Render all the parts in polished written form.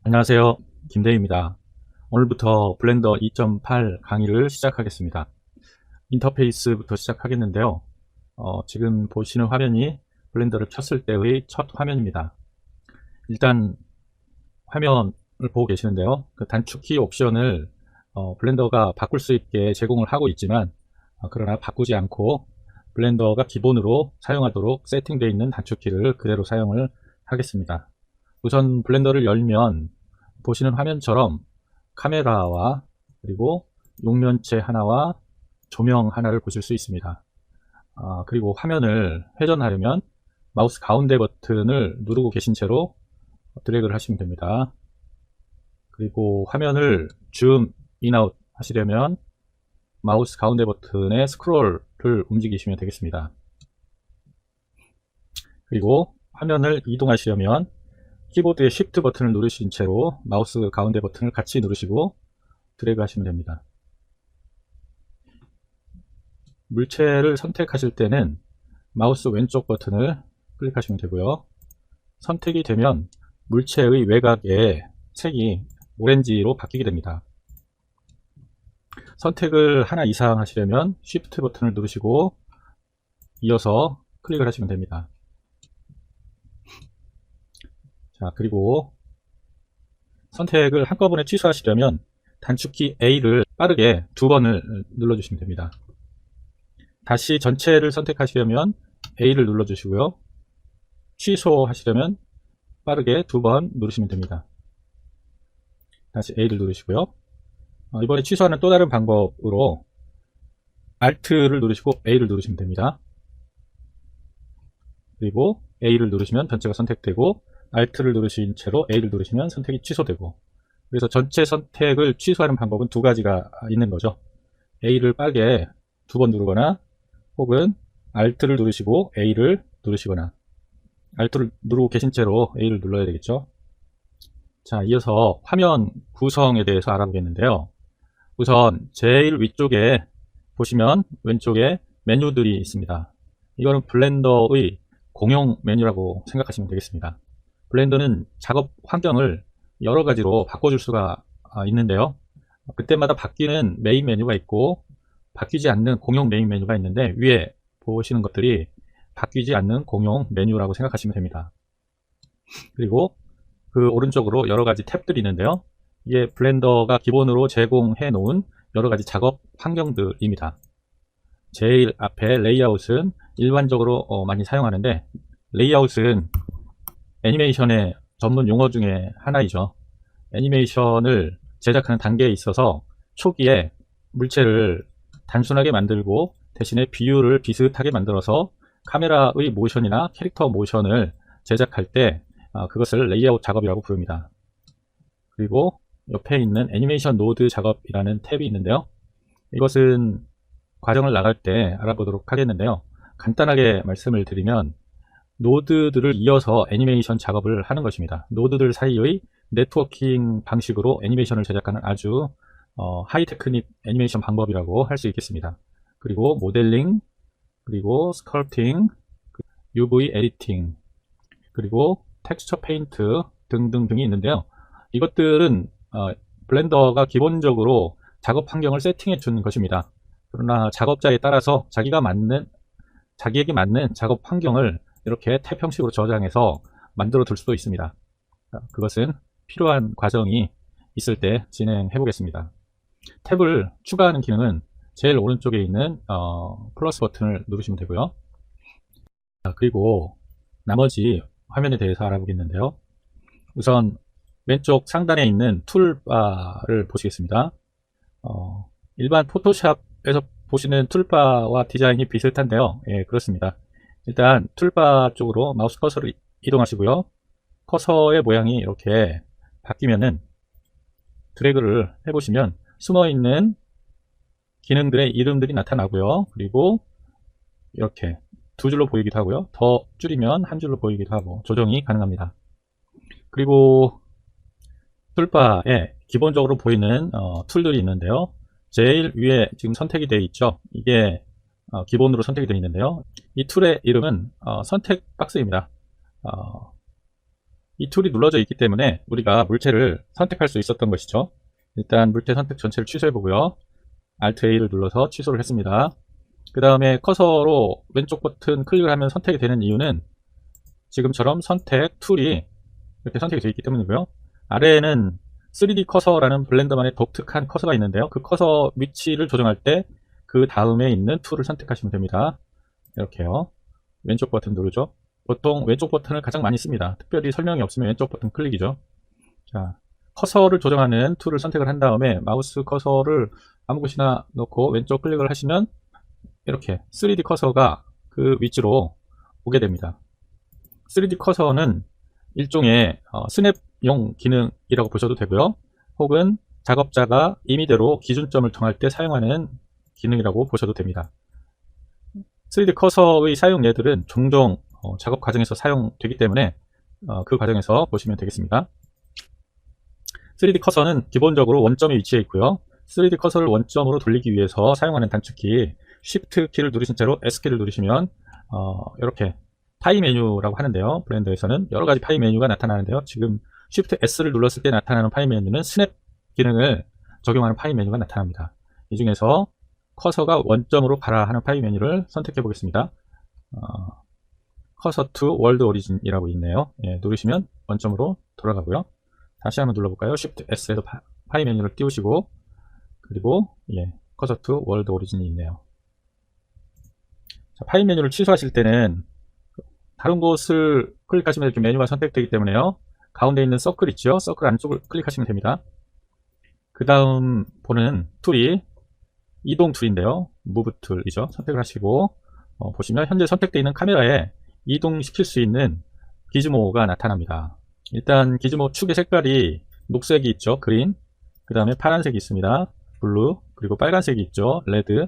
안녕하세요. 김대희입니다. 오늘부터 블렌더 2.8 강의를 시작하겠습니다. 인터페이스부터 시작하겠는데요. 지금 보시는 화면이 블렌더를 켰을 때의 첫 화면입니다. 일단 화면을 보고 계시는데요. 그 단축키 옵션을 블렌더가 바꿀 수 있게 제공을 하고 있지만 그러나 바꾸지 않고 블렌더가 기본으로 사용하도록 세팅되어 있는 단축키를 그대로 사용을 하겠습니다. 우선 블렌더를 열면 보시는 화면처럼 카메라와 그리고 용면체 하나와 조명 하나를 보실 수 있습니다. 그리고 화면을 회전하려면 마우스 가운데 버튼을 누르고 계신 채로 드래그를 하시면 됩니다. 그리고 화면을 줌 인아웃 하시려면 마우스 가운데 버튼의 스크롤을 움직이시면 되겠습니다. 그리고 화면을 이동하시려면 키보드의 Shift 버튼을 누르신 채로 마우스 가운데 버튼을 같이 누르시고 드래그 하시면 됩니다. 물체를 선택하실 때는 마우스 왼쪽 버튼을 클릭하시면 되고요. 선택이 되면 물체의 외곽의 색이 오렌지로 바뀌게 됩니다. 선택을 하나 이상 하시려면 Shift 버튼을 누르시고 이어서 클릭을 하시면 됩니다. 자, 그리고 선택을 한꺼번에 취소하시려면 단축키 A를 빠르게 두 번을 눌러주시면 됩니다. 다시 전체를 선택하시려면 A를 눌러주시고요. 취소하시려면 빠르게 두 번 누르시면 됩니다. 다시 A를 누르시고요. 이번에 취소하는 또 다른 방법으로 Alt를 누르시고 A를 누르시면 됩니다. 그리고 A를 누르시면 전체가 선택되고 Alt를 누르신 채로 A를 누르시면 선택이 취소되고, 그래서 전체 선택을 취소하는 방법은 두 가지가 있는 거죠. A를 빠르게 두 번 누르거나 혹은 Alt를 누르시고 A를 누르시거나, Alt를 누르고 계신 채로 A를 눌러야 되겠죠. 자, 이어서 화면 구성에 대해서 알아보겠는데요. 우선 제일 위쪽에 보시면 왼쪽에 메뉴들이 있습니다. 이거는 블렌더의 공용 메뉴라고 생각하시면 되겠습니다. 블렌더는 작업 환경을 여러 가지로 바꿔줄 수가 있는데요. 그때마다 바뀌는 메인 메뉴가 있고 바뀌지 않는 공용 메인 메뉴가 있는데, 위에 보시는 것들이 바뀌지 않는 공용 메뉴라고 생각하시면 됩니다. 그리고 그 오른쪽으로 여러 가지 탭들이 있는데요. 이게 블렌더가 기본으로 제공해 놓은 여러 가지 작업 환경들입니다. 제일 앞에 레이아웃은 일반적으로 많이 사용하는데, 레이아웃은 애니메이션의 전문 용어 중에 하나이죠. 애니메이션을 제작하는 단계에 있어서 초기에 물체를 단순하게 만들고 대신에 비율을 비슷하게 만들어서 카메라의 모션이나 캐릭터 모션을 제작할 때 그것을 레이아웃 작업이라고 부릅니다. 그리고 옆에 있는 애니메이션 노드 작업이라는 탭이 있는데요. 이것은 과정을 나갈 때 알아보도록 하겠는데요. 간단하게 말씀을 드리면 노드들을 이어서 애니메이션 작업을 하는 것입니다. 노드들 사이의 네트워킹 방식으로 애니메이션을 제작하는 아주 하이테크닉 애니메이션 방법이라고 할 수 있겠습니다. 그리고 모델링, 그리고 스컬프팅, UV 에디팅, 그리고 텍스처 페인트 등등등이 있는데요. 이것들은 블렌더가 기본적으로 작업 환경을 세팅해 주는 것입니다. 그러나 작업자에 따라서 자기에게 맞는 작업 환경을 이렇게 탭 형식으로 저장해서 만들어 둘 수도 있습니다. 그것은 필요한 과정이 있을 때 진행해 보겠습니다. 탭을 추가하는 기능은 제일 오른쪽에 있는 플러스 버튼을 누르시면 되고요. 그리고 나머지 화면에 대해서 알아보겠는데요. 우선 왼쪽 상단에 있는 툴바를 보시겠습니다. 일반 포토샵에서 보시는 툴바와 디자인이 비슷한데요. 예, 그렇습니다. 일단 툴바 쪽으로 마우스 커서를 이동하시고요. 커서의 모양이 이렇게 바뀌면은 드래그를 해보시면 숨어있는 기능들의 이름들이 나타나고요. 그리고 이렇게 두 줄로 보이기도 하고요. 더 줄이면 한 줄로 보이기도 하고 조정이 가능합니다. 그리고 툴바에 기본적으로 보이는 툴들이 있는데요. 제일 위에 지금 선택이 되어 있죠. 이게 기본으로 선택이 되어 있는데요. 이 툴의 이름은 선택 박스입니다. 이 툴이 눌러져 있기 때문에 우리가 물체를 선택할 수 있었던 것이죠. 일단 물체 선택 전체를 취소해 보고요. Alt A를 눌러서 취소를 했습니다. 그 다음에 커서로 왼쪽 버튼 클릭을 하면 선택이 되는 이유는 지금처럼 선택 툴이 이렇게 선택이 되어 있기 때문이고요. 아래에는 3D 커서라는 블렌더만의 독특한 커서가 있는데요. 그 커서 위치를 조정할 때 그 다음에 있는 툴을 선택하시면 됩니다. 이렇게요. 왼쪽 버튼 누르죠. 보통 왼쪽 버튼을 가장 많이 씁니다. 특별히 설명이 없으면 왼쪽 버튼 클릭이죠. 자, 커서를 조정하는 툴을 선택을 한 다음에 마우스 커서를 아무 곳이나 놓고 왼쪽 클릭을 하시면 이렇게 3D 커서가 그 위치로 오게 됩니다. 3D 커서는 일종의 스냅용 기능이라고 보셔도 되고요. 혹은 작업자가 임의대로 기준점을 정할 때 사용하는 기능이라고 보셔도 됩니다. 3D 커서의 사용 예들은 종종 작업 과정에서 사용되기 때문에 그 과정에서 보시면 되겠습니다. 3D 커서는 기본적으로 원점에 위치해 있고요. 3D 커서를 원점으로 돌리기 위해서 사용하는 단축키 Shift 키를 누르신 채로 S 키를 누르시면 이렇게 파이 메뉴라고 하는데요. 블렌더에서는 여러가지 파이 메뉴가 나타나는데요. 지금 Shift S를 눌렀을 때 나타나는 파이 메뉴는 스냅 기능을 적용하는 파이 메뉴가 나타납니다. 이 중에서 커서가 원점으로 가라 하는 파이 메뉴를 선택해 보겠습니다. 커서 to world origin이라고 있네요. 예, 누르시면 원점으로 돌아가고요. 다시 한번 눌러볼까요? Shift S에서 파이 메뉴를 띄우시고 그리고 커서 to world origin이 있네요. 자, 파이 메뉴를 취소하실 때는 다른 곳을 클릭하시면 이렇게 메뉴가 선택되기 때문에요. 가운데 있는 서클 있죠? 서클 안쪽을 클릭하시면 됩니다. 그 다음 보는 툴이 이동 툴인데요. 무브 툴이죠. 선택을 하시고 보시면 현재 선택되어 있는 카메라에 이동시킬 수 있는 기즈모가 나타납니다. 일단 기즈모 축의 색깔이 녹색이 있죠. 그린. 그 다음에 파란색이 있습니다. 블루. 그리고 빨간색이 있죠. 레드.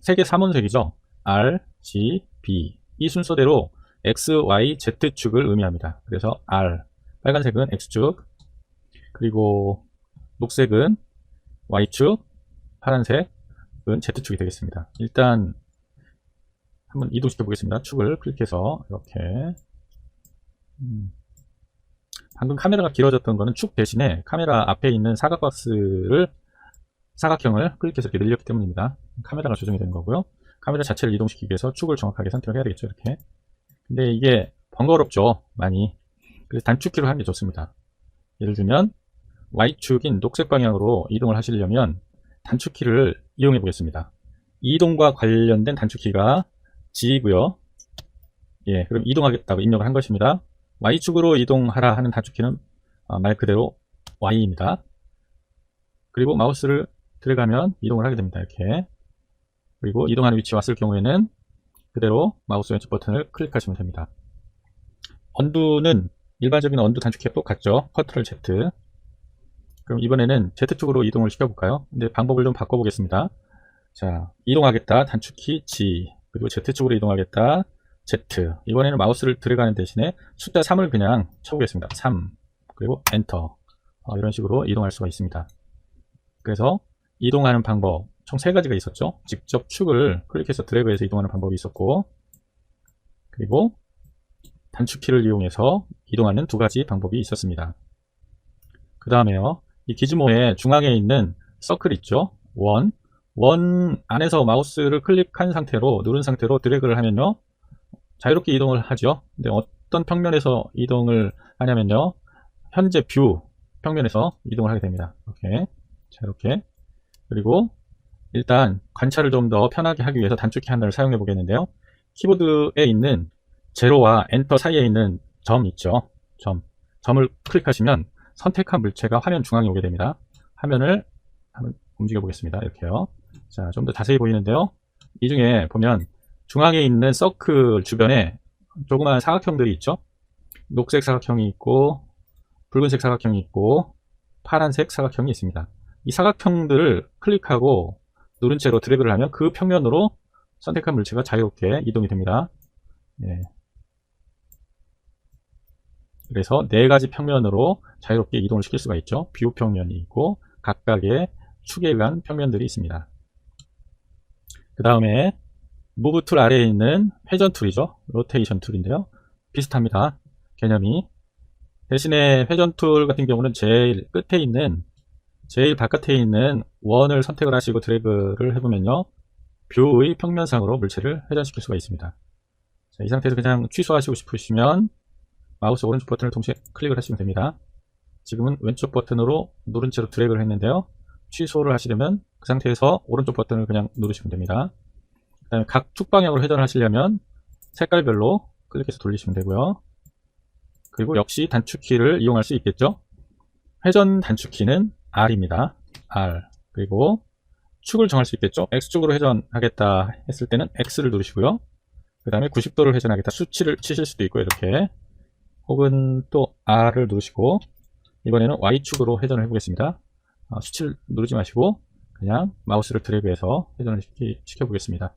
색의 3원색이죠. R, G, B. 이 순서대로 X, Y, Z축을 의미합니다. 그래서 R. 빨간색은 X축. 그리고 녹색은 Y축. 파란색은 Z축이 되겠습니다. 일단 한번 이동시켜 보겠습니다. 축을 클릭해서 이렇게 방금 카메라가 길어졌던 거는 축 대신에 카메라 앞에 있는 사각형을 클릭해서 이렇게 늘렸기 때문입니다. 카메라가 조정이 된 거고요. 카메라 자체를 이동시키기 위해서 축을 정확하게 선택을 해야 되겠죠. 이렇게. 근데 이게 번거롭죠. 많이. 그래서 단축키로 하는 게 좋습니다. 예를 들면 Y축인 녹색 방향으로 이동을 하시려면 단축키를 이용해 보겠습니다. 이동과 관련된 단축키가 G고요. 예, 그럼 이동하겠다고 입력을 한 것입니다. Y축으로 이동하라 하는 단축키는 말 그대로 Y입니다. 그리고 마우스를 들어가면 이동을 하게 됩니다. 이렇게. 그리고 이동하는 위치에 왔을 경우에는 그대로 마우스 왼쪽 버튼을 클릭하시면 됩니다. 언두는 일반적인 언두 단축키와 똑같죠. 컨트롤 Z. 그럼 이번에는 Z축으로 이동을 시켜볼까요? 근데 방법을 좀 바꿔보겠습니다. 자, 이동하겠다. 단축키 G. 그리고 Z축으로 이동하겠다. Z. 이번에는 마우스를 들어가는 대신에 숫자 3을 그냥 쳐보겠습니다. 3. 그리고 엔터. 이런 식으로 이동할 수가 있습니다. 그래서 이동하는 방법 총 3가지가 있었죠. 직접 축을 클릭해서 드래그해서 이동하는 방법이 있었고, 그리고 단축키를 이용해서 이동하는 2가지 방법이 있었습니다. 그 다음에요, 이 기즈모의 중앙에 있는 서클 있죠. 원 안에서 마우스를 클릭한 상태로 누른 상태로 드래그를 하면요 자유롭게 이동을 하죠. 근데 어떤 평면에서 이동을 하냐면요, 현재 뷰 평면에서 이동을 하게 됩니다. 이렇게 자유롭게. 그리고 일단 관찰을 좀 더 편하게 하기 위해서 단축키 하나를 사용해 보겠는데요, 키보드에 있는 제로와 엔터 사이에 있는 점 있죠. 점을 클릭하시면 선택한 물체가 화면 중앙에 오게 됩니다. 화면을 한번 움직여 보겠습니다. 이렇게요. 자, 좀 더 자세히 보이는데요, 이 중에 보면 중앙에 있는 서클 주변에 조그마한 사각형들이 있죠. 녹색 사각형이 있고 붉은색 사각형이 있고 파란색 사각형이 있습니다. 이 사각형들을 클릭하고 누른 채로 드래그를 하면 그 평면으로 선택한 물체가 자유롭게 이동이 됩니다. 네. 그래서 4가지 평면으로 자유롭게 이동을 시킬 수가 있죠. 뷰 평면이 있고 각각의 축에 의한 평면들이 있습니다. 그 다음에 무브 툴 아래에 있는 회전 툴이죠. 로테이션 툴인데요. 비슷합니다. 개념이. 대신에 회전 툴 같은 경우는 제일 끝에 있는, 제일 바깥에 있는 원을 선택을 하시고 드래그를 해보면요, 뷰의 평면상으로 물체를 회전시킬 수가 있습니다. 자, 이 상태에서 그냥 취소하시고 싶으시면 마우스 오른쪽 버튼을 동시에 클릭을 하시면 됩니다. 지금은 왼쪽 버튼으로 누른 채로 드래그를 했는데요, 취소를 하시려면 그 상태에서 오른쪽 버튼을 그냥 누르시면 됩니다. 그 다음에 각 축 방향으로 회전을 하시려면 색깔별로 클릭해서 돌리시면 되고요. 그리고 역시 단축키를 이용할 수 있겠죠. 회전 단축키는 R입니다. R. 그리고 축을 정할 수 있겠죠. X축으로 회전하겠다 했을 때는 X를 누르시고요. 그 다음에 90도를 회전하겠다, 수치를 치실 수도 있고, 이렇게. 혹은 또 R을 누르시고, 이번에는 Y축으로 회전을 해보겠습니다. 수치를 누르지 마시고 그냥 마우스를 드래그해서 회전을 시켜보겠습니다.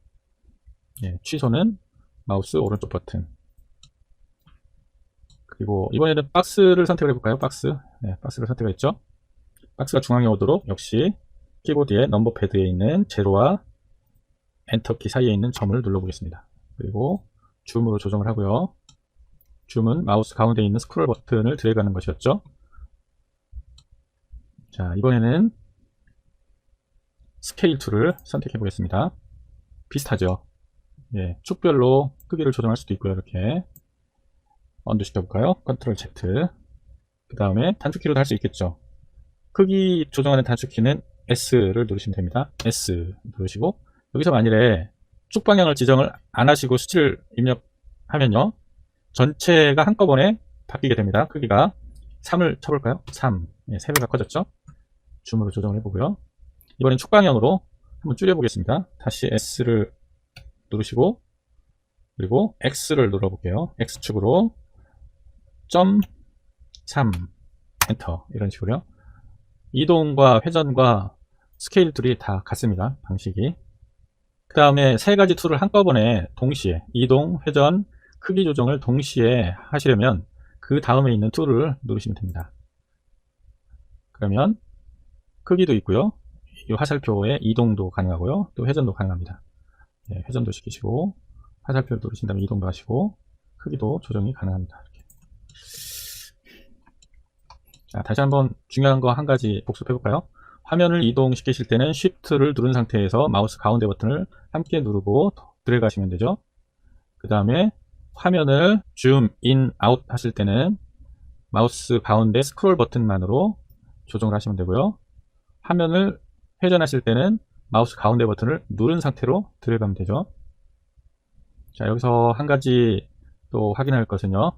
예, 취소는 마우스 오른쪽 버튼. 그리고 이번에는 박스를 선택을 해볼까요? 박스. 네, 박스를 선택했죠. 박스가 중앙에 오도록 역시 키보드의 넘버 패드에 있는 제로와 엔터키 사이에 있는 점을 눌러보겠습니다. 그리고 줌으로 조정을 하고요. 줌은 마우스 가운데에 있는 스크롤 버튼을 드래그하는 것이었죠. 자, 이번에는 스케일 툴을 선택해 보겠습니다. 비슷하죠. 예, 축별로 크기를 조정할 수도 있고요. 이렇게 언두 시켜볼까요? 컨트롤 Z. 그 다음에 단축키로도 할 수 있겠죠. 크기 조정하는 단축키는 S를 누르시면 됩니다. S 누르시고, 여기서 만일에 축 방향을 지정을 안 하시고 수치를 입력하면요, 전체가 한꺼번에 바뀌게 됩니다. 크기가 3을 쳐볼까요? 3. 예, 3배가 커졌죠. 줌으로 조정을 해보고요. 이번엔 축 방향으로 한번 줄여보겠습니다. 다시 S를 누르시고, 그리고 X를 눌러볼게요. X축으로 0.3 엔터. 이런 식으로요. 이동과 회전과 스케일 툴이 다 같습니다. 방식이. 그 다음에 세 가지 툴을 한꺼번에 동시에, 이동, 회전, 크기 조정을 동시에 하시려면 그 다음에 있는 툴을 누르시면 됩니다. 그러면 크기도 있고요, 이 화살표의 이동도 가능하고요, 또 회전도 가능합니다. 네, 회전도 시키시고 화살표를 누르신 다음에 이동도 하시고 크기도 조정이 가능합니다. 이렇게. 자, 다시 한번 중요한 거 한 가지 복습해 볼까요? 화면을 이동시키실 때는 Shift를 누른 상태에서 마우스 가운데 버튼을 함께 누르고 드래그 하시면 되죠. 그 다음에 화면을 줌, 인, 아웃 하실 때는 마우스 가운데 스크롤 버튼만으로 조정을 하시면 되고요. 화면을 회전하실 때는 마우스 가운데 버튼을 누른 상태로 드래그하면 되죠. 자, 여기서 한 가지 또 확인할 것은요,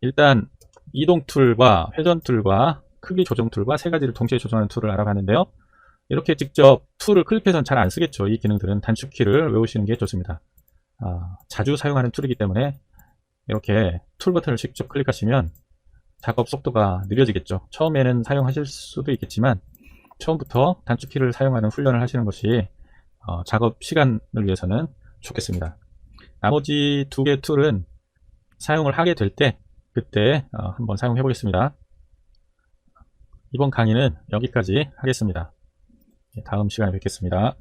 일단 이동 툴과 회전 툴과 크기 조정 툴과 세 가지를 동시에 조정하는 툴을 알아봤는데요, 이렇게 직접 툴을 클릭해서는 잘 안 쓰겠죠. 이 기능들은 단축키를 외우시는 게 좋습니다. 자주 사용하는 툴이기 때문에 이렇게 툴 버튼을 직접 클릭하시면 작업 속도가 느려지겠죠. 처음에는 사용하실 수도 있겠지만 처음부터 단축키를 사용하는 훈련을 하시는 것이 작업 시간을 위해서는 좋겠습니다. 나머지 두 개의 툴은 사용을 하게 될 때 그때 한번 사용해 보겠습니다. 이번 강의는 여기까지 하겠습니다. 다음 시간에 뵙겠습니다.